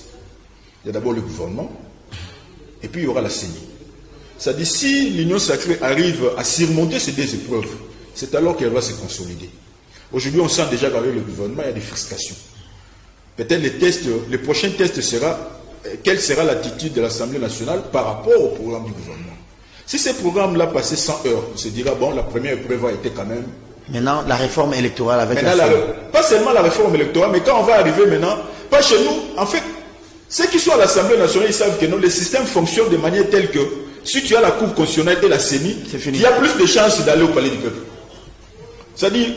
Il y a d'abord le gouvernement, et puis il y aura la CENI. C'est-à-dire, si l'Union sacrée arrive à surmonter ces 2 épreuves, c'est alors qu'elle va se consolider. Aujourd'hui, on sent déjà qu'avec le gouvernement, il y a des frustrations. Peut-être le prochain test sera quelle sera l'attitude de l'Assemblée nationale par rapport au programme du gouvernement. Si ce programme-là passait 100 heures, on se dira, bon, la première épreuve a été quand même... Maintenant, la réforme électorale avec pas seulement la réforme électorale, mais quand on va arriver maintenant, pas chez nous, en fait, ceux qui sont à l'Assemblée nationale, ils savent que non, le système fonctionne de manière telle que si tu as la Cour constitutionnelle et la CENI, il y a plus de chances d'aller au palais du peuple. C'est-à-dire,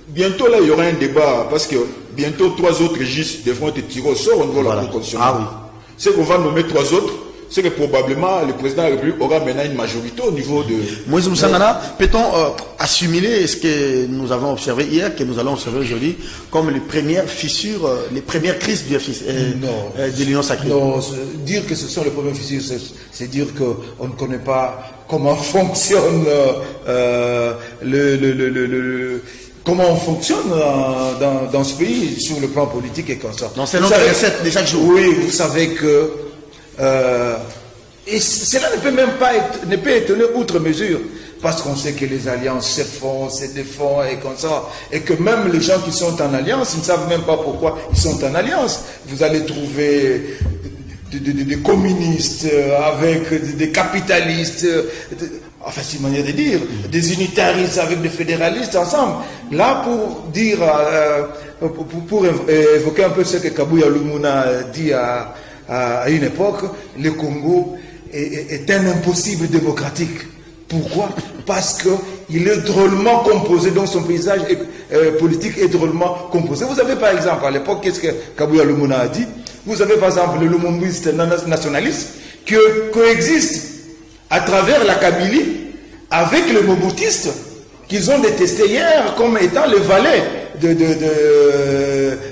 bientôt là, il y aura un débat, parce que bientôt 3 autres registres devront être tirés au sort au niveau de la Cour constitutionnelle. Ah oui. C'est qu'on va nommer 3 autres, c'est que probablement le président de la République aura maintenant une majorité au niveau de... Moïse Moussangana, peut-on assimiler ce que nous avons observé hier, que nous allons observer aujourd'hui, comme les premières fissures, les premières crises de l'Union sacrée? Non, dire que ce sont les premières fissures, c'est dire qu'on ne connaît pas comment fonctionne comment on fonctionne dans ce pays sur le plan politique et comme ça. Donc c'est notre recette de chaque jour. Oui, vous savez que et cela ne peut même pas étonner outre mesure, parce qu'on sait que les alliances se font, se défendent et comme ça, et que même les gens qui sont en alliance, ils ne savent même pas pourquoi ils sont en alliance. Vous allez trouver des communistes avec des capitalistes, enfin c'est une manière de dire, des unitaristes avec des fédéralistes ensemble. Là, pour dire, pour évoquer un peu ce que Kabuya Lumuna dit à une époque, le Congo est un impossible démocratique. Pourquoi? Parce qu'il est drôlement composé, donc son paysage politique est drôlement composé. Vous avez par exemple, à l'époque, qu'est-ce que Kabouya Lumuna a dit? Vous avez par exemple le lumumbiste nationaliste qui coexiste à travers la Kabylie avec le moboutiste qu'ils ont détesté hier comme étant les valets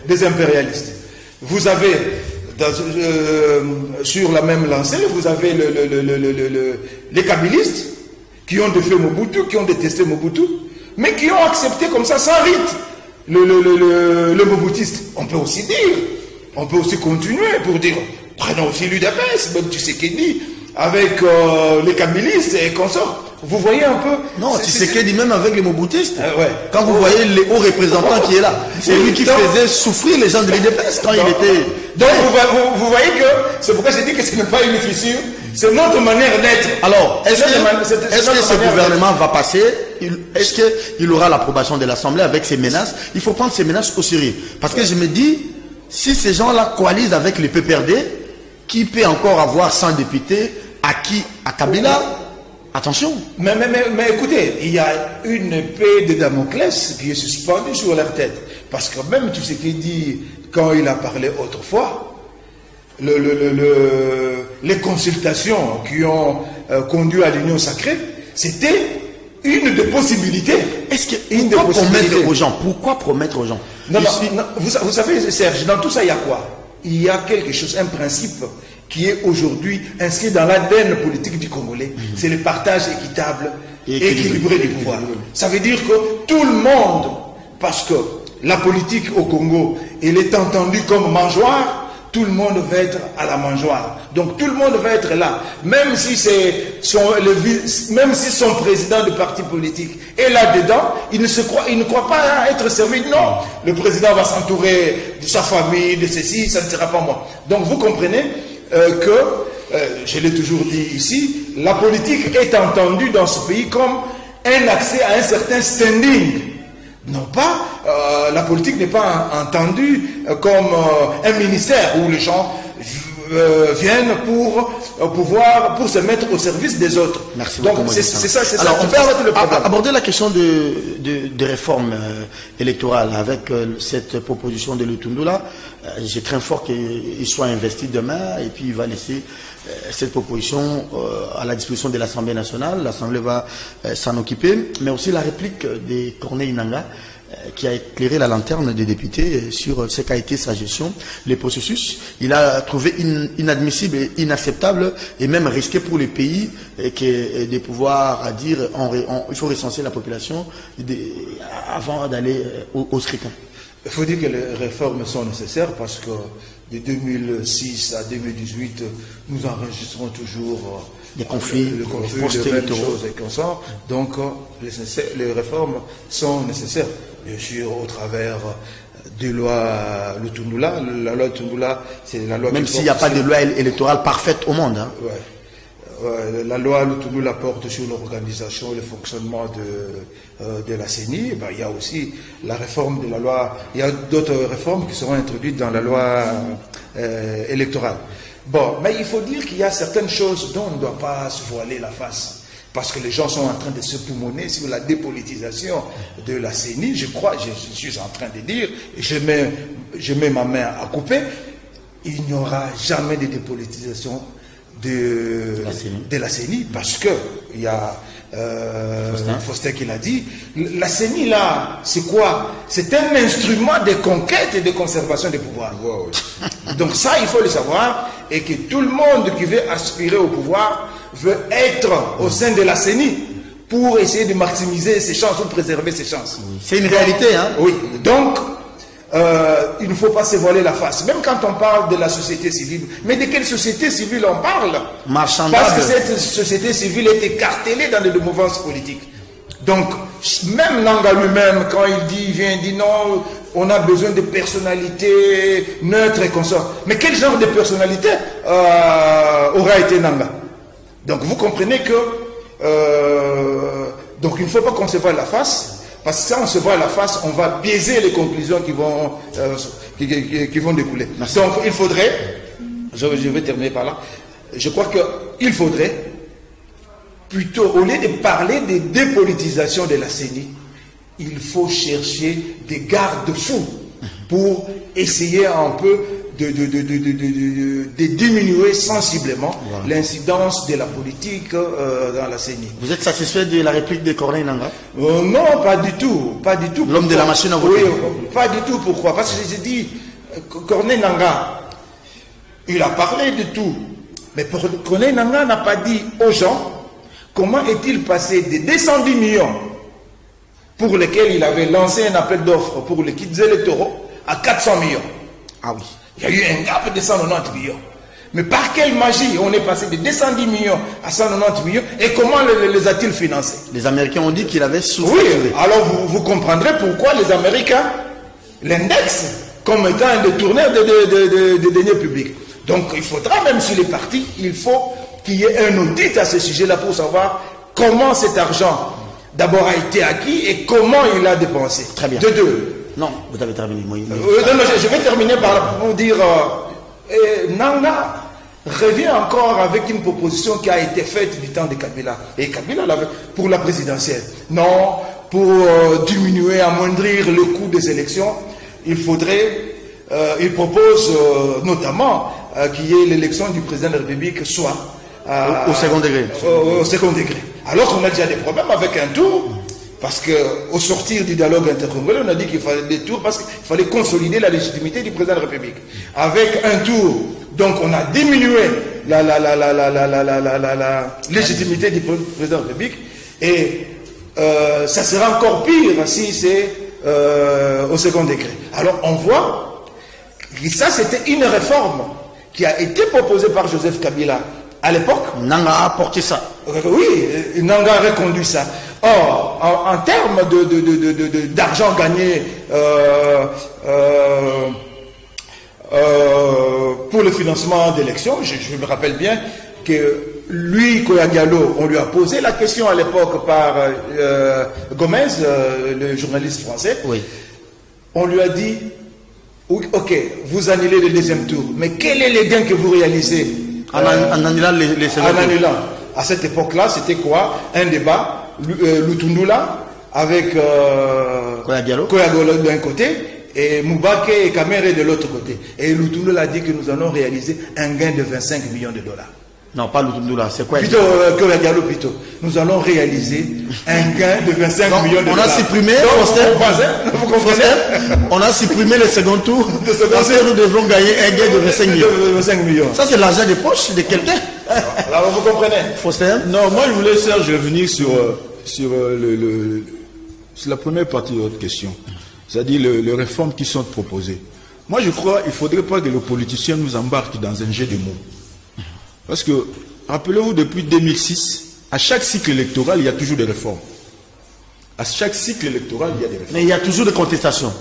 des impérialistes. Vous avez, sur la même lancée, vous avez les kabylistes qui ont défait Mobutu, qui ont détesté Mobutu, mais qui ont accepté comme ça, sans rite, le moboutiste. On peut aussi dire, on peut aussi continuer pour dire, prenons aussi l'UDPS, même Tshisekedi, avec les kabylistes et consorts. Vous voyez un peu... Non, Tshisekedi même avec les moboutistes. Ouais. Quand vous voyez les hauts représentants qui est là, c'est lui qui faisait souffrir les gens de l'UDPS quand il était... Donc vous voyez que, c'est pourquoi j'ai dit que ce n'est pas une fissure, c'est notre manière d'être. Alors, est-ce que ce gouvernement va passer? Est-ce qu'il aura l'approbation de l'Assemblée avec ces menaces? Il faut prendre ces menaces au sérieux. Parce que je me dis, si ces gens-là coalisent avec les PPRD, qui peut encore avoir 100 députés acquis à Kabila? Attention. Mais écoutez, il y a une épée de Damoclès qui est suspendue sur leur tête. Parce que même tout ce qu'il dit quand il a parlé autrefois, les consultations qui ont conduit à l'union sacrée, c'était une des possibilités. Est-ce que pourquoi promettre aux gens? Pourquoi promettre aux gens? Non, vous savez, Serge, dans tout ça, il y a quoi? Il y a quelque chose, un principe qui est aujourd'hui inscrit dans l'ADN politique du Congolais. C'est le partage équitable et équilibré du pouvoir. Ça veut dire que tout le monde, parce que la politique au Congo, elle est entendue comme mangeoire, tout le monde va être à la mangeoire. Donc tout le monde va être là. Même si son président de parti politique est là-dedans, il ne croit pas être servi. Non, le président va s'entourer de sa famille, de ceci, ça ne sera pas moi. Donc vous comprenez je l'ai toujours dit ici, la politique est entendue dans ce pays comme un accès à un certain standing. Non pas, la politique n'est pas entendue comme un ministère où les gens viennent pour se mettre au service des autres. Merci donc beaucoup. C'est ça. Alors on peut aborder la question de réforme électorale avec cette proposition de Lutundula. J'ai craint fort qu'il soit investi demain et puis il va laisser cette proposition à la disposition de l'Assemblée nationale. L'Assemblée va s'en occuper, mais aussi la réplique de Corneille Nangaa qui a éclairé la lanterne des députés sur ce qu'a été sa gestion, les processus. Il a trouvé inadmissible et inacceptable et même risqué pour les pays de pouvoir dire il faut recenser la population avant d'aller au scrutin. Il faut dire que les réformes sont nécessaires parce que de 2006 à 2018, nous enregistrons toujours des conflits, de mêmes choses et consorts. Donc les réformes sont nécessaires. Bien sûr, au travers des lois Lutundula. La loi Lutundula, c'est la loi... Même s'il n'y a pas de loi électorale parfaite au monde. Hein. Ouais. La loi Lutundula porte sur l'organisation et le fonctionnement de la CENI. Ben, il y a aussi la réforme de la loi... Il y a d'autres réformes qui seront introduites dans la loi électorale. Bon, mais il faut dire qu'il y a certaines choses dont on ne doit pas se voiler la face. Parce que les gens sont en train de se poumonner sur la dépolitisation de la CENI. Je crois, je suis en train de dire, je mets ma main à couper, il n'y aura jamais de dépolitisation de la CENI parce que il y a Faustin qui l'a dit. La CENI là, c'est quoi? C'est un instrument de conquête et de conservation des pouvoirs. Wow. Donc ça, il faut le savoir et que tout le monde qui veut aspirer au pouvoir veut être au sein de la CENI pour essayer de maximiser ses chances ou préserver ses chances. C'est une réalité, hein? Oui. Donc, il ne faut pas se voiler la face. Même quand on parle de la société civile. Mais de quelle société civile on parle? Marchandable. Parce que cette société civile est écartelée dans les mouvances politiques. Donc, même Nangaa lui-même, quand il dit non, on a besoin de personnalités neutres et consorts. Mais quel genre de personnalité aura été Nangaa? Donc vous comprenez que donc il ne faut pas qu'on se voie la face, parce que si on se voit la face, on va biaiser les conclusions qui vont découler. Merci. Donc il faudrait, je vais terminer par là, je crois il faudrait plutôt, au lieu de parler de dépolitisation de la CENI, il faut chercher des garde-fous pour essayer un peu de diminuer sensiblement l'incidence de la politique dans la CENI. Vous êtes satisfait de la réplique de Corneille Nangaa? Non, pas du tout. Pas du tout. L'homme de la machine à voter. Oui, pas du tout. Pourquoi? Parce que j'ai dit, Corneille Nangaa, il a parlé de tout. Mais Corneille Nangaa n'a pas dit aux gens comment est-il passé de 210 millions pour lesquels il avait lancé un appel d'offres pour les kits électoraux à 400 millions. Ah oui. Il y a eu un gap de 190 millions. Mais par quelle magie on est passé de 210 millions à 190 millions et comment les a-t-il financés? Les Américains ont dit qu'il avait souffert. Oui, alors vous comprendrez pourquoi les Américains l'indexent comme étant un détourneur de deniers publics. Donc il faudra, même s'il est parti, il faut qu'il y ait un audit à ce sujet-là pour savoir comment cet argent d'abord a été acquis et comment il a dépensé. Très bien. De deux. Non, vous avez terminé. Non, je vais terminer pour dire Nangaa revient encore avec une proposition qui a été faite du temps de Kabila. Et Kabila l'avait pour la présidentielle. Non, pour diminuer, amoindrir le coût des élections, il faudrait, il propose notamment qu'il y ait l'élection du président de la République soit au second degré. Au second degré. Alors qu'on a déjà des problèmes avec un tour. Parce qu'au sortir du dialogue intercongolais, on a dit qu'il fallait des tours parce qu'il fallait consolider la légitimité du président de la République. Avec un tour, donc on a diminué la légitimité du président de la République. Et ça sera encore pire si c'est au second degré. Alors on voit que ça c'était une réforme qui a été proposée par Joseph Kabila à l'époque. Nangaa a porté ça. Oui, Nangaa a reconduit ça. Or, en termes d'argent gagné pour le financement d'élections, je me rappelle bien que lui, Koya Diallo, on lui a posé la question à l'époque par Gomez, le journaliste français. Oui. On lui a dit, ok, vous annulez le deuxième tour, mais quel est les gains que vous réalisez en annulant les seconds tours. En annulant. À cette époque-là, c'était quoi? Un débat. Lutundula avec Koya Diallo d'un côté et Moubake et Kamere de l'autre côté. Et Lutundula a dit que nous allons réaliser un gain de 25 millions de dollars. Non, pas Lutundula, c'est quoi? Plutôt Koya Diallo plutôt. Nous allons réaliser un gain de 25 millions de dollars. On a supprimé, vous comprenez? On a supprimé le second tour parce que nous devons gagner un gain de 25 millions. 25 millions. Ça, c'est l'argent des poches de quelqu'un. Alors vous comprenez? Faustin? Non, moi je voulais, Serge, revenir sur la première partie de votre question. C'est-à-dire les réformes qui sont proposées. Moi je crois qu'il ne faudrait pas que le politicien nous embarque dans un jeu de mots. Parce que, rappelez-vous, depuis 2006, à chaque cycle électoral, il y a toujours des réformes. À chaque cycle électoral, il y a des réformes. Mais il y a toujours des contestations.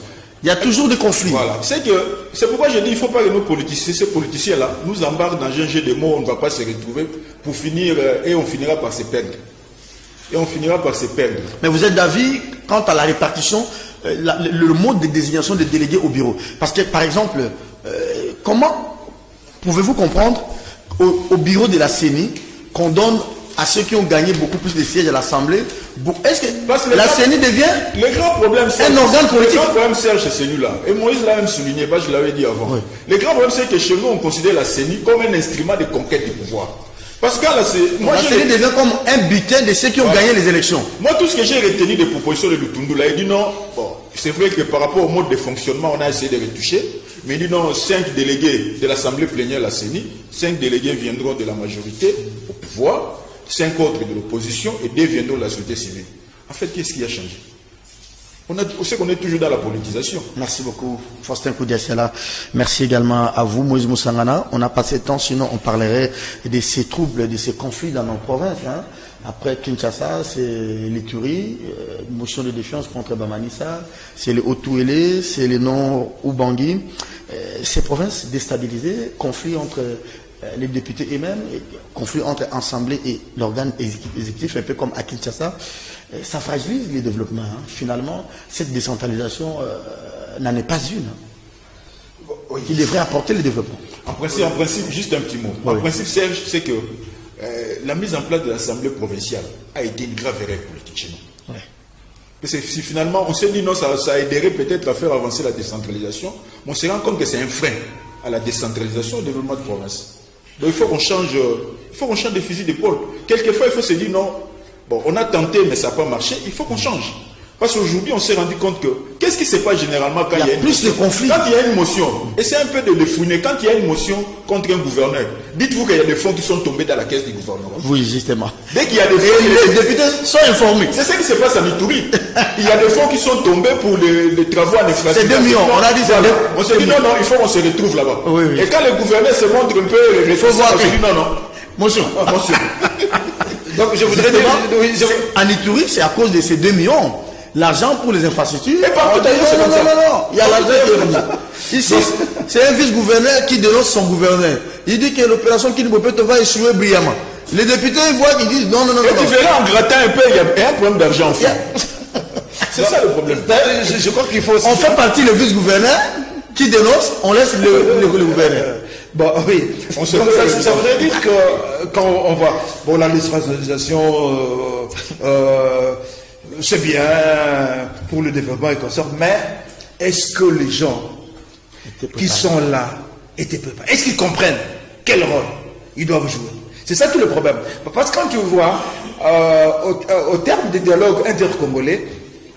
Il y a toujours des conflits. Voilà. C'est pourquoi je dis qu'il ne faut pas que nos politiciens, ces politiciens-là, nous embarquent dans un jeu de mots, on ne va pas se retrouver pour finir, et on finira par se perdre. Et on finira par se perdre. Mais vous êtes d'avis quant à la répartition, le mode de désignation des délégués au bureau. Parce que, par exemple, comment pouvez-vous comprendre au bureau de la CENI qu'on donne à ceux qui ont gagné beaucoup plus de sièges à l'Assemblée? Est-ce que la CENI devient le grand problème, un organe politique? Le grand problème, Serge, c'est celui-là. Et Moïse l'a même souligné, je l'avais dit avant. Oui. Le grand problème, c'est que chez nous, on considère la CENI comme un instrument de conquête du pouvoir. Parce que la CENI devient comme un butin de ceux qui ont gagné les élections. Moi, tout ce que j'ai retenu des propositions de Lutundula, il dit non, bon, c'est vrai que par rapport au mode de fonctionnement, on a essayé de retoucher, mais il dit non, 5 délégués de l'Assemblée plénière de la CENI, 5 délégués viendront de la majorité au pouvoir, 5 autres de l'opposition et 2 viendront de la société civile. En fait, qu'est-ce qui a changé? On sait qu'on est toujours dans la politisation. Merci beaucoup, Faustin Koudiassiala. Merci également à vous, Moïse Moussangana. On n'a pas ce temps, sinon on parlerait de ces troubles, de ces conflits dans nos provinces. Hein. Après Kinshasa, c'est l'Ituri, motion de défiance contre Bamanissa, c'est le Haut-Touélé, c'est le Nord-Oubangui. Ces provinces déstabilisées, conflits entre les députés eux-mêmes, conflit entre l'Assemblée et l'organe exécutif, un peu comme à Kinshasa, ça fragilise les développements. Hein. Finalement, cette décentralisation n'en est pas une. Oui. Qui devrait apporter le développement. En principe, juste un petit mot. Oui. En principe, Serge, c'est que la mise en place de l'Assemblée provinciale a été une grave erreur politique chez nous. Ouais. Parce que si finalement on s'est dit non, ça aiderait peut-être à faire avancer la décentralisation, mais on se rend compte que c'est un frein à la décentralisation au développement de province. Donc il faut qu'on change des fusils d'épaule. Quelquefois il faut se dire non, bon, on a tenté mais ça n'a pas marché, il faut qu'on change. Parce qu'aujourd'hui, on s'est rendu compte que qu'est-ce qui se passe généralement quand il y a plus de conflits. Quand il y a une motion, et c'est un peu de défouiner, quand il y a une motion contre un gouverneur, dites-vous qu'il y a des fonds qui sont tombés dans la caisse du gouvernement. Oui, justement. Dès qu'il y a des fonds, les députés sont informés. C'est ce qui se passe à Mituri. Il y a des fonds qui sont tombés pour les travaux en infrastructure. C'est 2 millions, on a dit ça. On s'est dit non, il faut qu'on se retrouve là-bas. Oui, oui. Et quand le gouverneur se montre un peu responsable, on s'est dit non. Motion. Donc je voudrais dire... En Ituri, c'est à cause de ces 2 millions. L'argent pour les infrastructures. Et partout d'ailleurs, c'est comme ça. Non. Il y a l'argent. Ici, c'est un vice-gouverneur qui dénonce son gouverneur. Il dit que l'opération Kinibopet va échouer brillamment. Les députés voient qu'ils disent non. Et tu verras en grattant un peu, il y a un problème d'argent en fait. C'est ça le problème. Je crois qu'il faut... On fait partie le vice-gouverneur qui dénonce, on laisse le gouverneur. Bon, oui. Donc, ça voudrait dire que quand on voit bon, la décentralisation, c'est bien pour le développement et consort, mais est-ce que les gens qui sont là étaient préparés? Est-ce qu'ils comprennent quel rôle ils doivent jouer? C'est ça tout le problème. Parce que quand tu vois, au terme des dialogues intercongolais,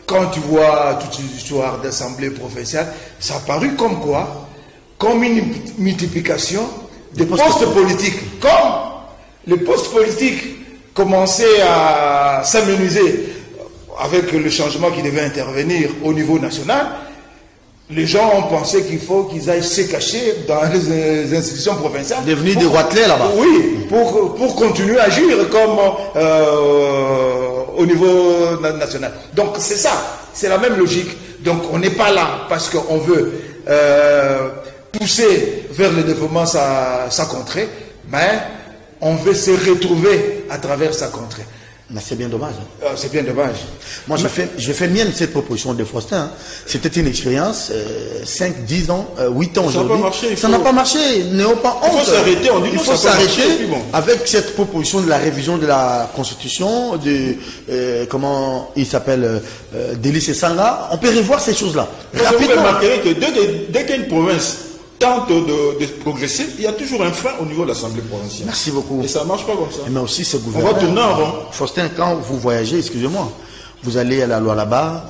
quand tu vois toute cette histoire d'assemblée provinciale, ça a paru comme quoi? Comme une multiplication des postes politiques. Comme les postes politiques commençaient à s'amenuiser avec le changement qui devait intervenir au niveau national, les gens ont pensé qu'il faut qu'ils aillent se cacher dans les institutions provinciales. Devenir des roitelets là-bas. Oui, pour continuer à agir comme au niveau national. Donc c'est ça, c'est la même logique. Donc on n'est pas là parce qu'on veut pousser vers le développement sa contrée, mais on veut se retrouver à travers sa contrée. Mais c'est bien dommage. C'est bien dommage. Moi, je fais mienne cette proposition de Faustin. Hein. C'était une expérience, 5, 10 ans, 8 ans aujourd'hui. Ça n'a pas marché. N'ayons pas honte. Il faut s'arrêter. Il faut s'arrêter avec cette proposition de la révision de la Constitution, de, comment il s'appelle, Délice Sanga. On peut revoir ces choses-là. Vous remarquerez que dès qu'une province tente de progresser, il y a toujours un frein au niveau de l'Assemblée provinciale. Merci beaucoup. Et ça ne marche pas comme ça. Mais aussi ce gouvernement. On va tourner en rond. Faustin, quand vous voyagez, excusez-moi, vous allez à la loi là-bas,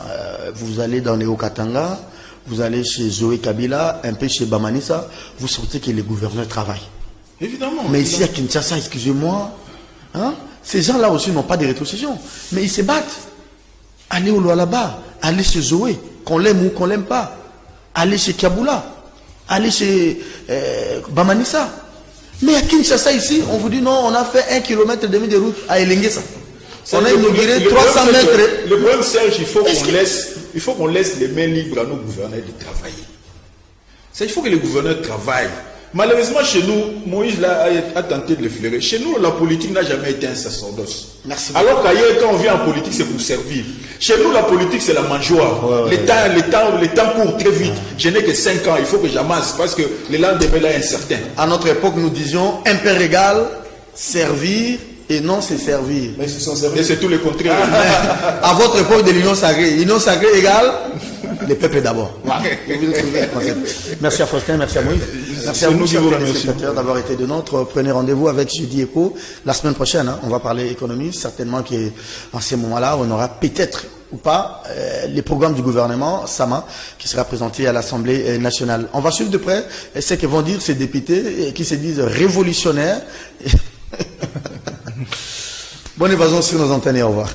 vous allez dans les Hauts-Katanga, vous allez chez Zoé Kabila, un peu chez Bamanissa, vous sentez que les gouverneurs travaillent. Évidemment. Mais ici à Kinshasa, excusez-moi, hein, ces gens-là aussi n'ont pas de rétrocession. Mais ils se battent. Allez au loi là-bas, allez chez Zoé, qu'on l'aime ou qu'on l'aime pas. Allez chez Kaboula. Allez chez Bamanissa. Mais à Kinshasa ici, on vous dit non, on a fait 1,5 km de route à Elenguessa. On a inauguré 300 mètres. Le problème, Serge, il faut qu'on laisse les mains libres à nos gouverneurs de travailler. Il faut que les gouverneurs travaillent. Malheureusement, chez nous, Moïse a tenté de le flairer. Chez nous, la politique n'a jamais été un sacerdoce. Alors qu'ailleurs, quand on vient en politique, c'est pour servir. Chez nous, la politique, c'est la mangeoire. Le temps court très vite. Je n'ai que 5 ans, il faut que j'amasse parce que le lendemain là est incertain. À notre époque, nous disions impérial, servir et non se servir. Mais c'est tout le contraire. À votre époque de l'union sacrée, l'union sacrée égale les peuples d'abord. Merci à Faustin, merci à Moïse. Merci à vous, chers téléspectateurs, d'avoir été de nôtres. Prenez rendez-vous avec Jeudi Echo la semaine prochaine. Hein, on va parler économie. Certainement qu'en ce moment-là, on aura peut-être ou pas les programmes du gouvernement Sama qui sera présenté à l'Assemblée nationale. On va suivre de près ce que vont dire ces députés qui se disent révolutionnaires. Bonne évasion sur nos antennes et au revoir.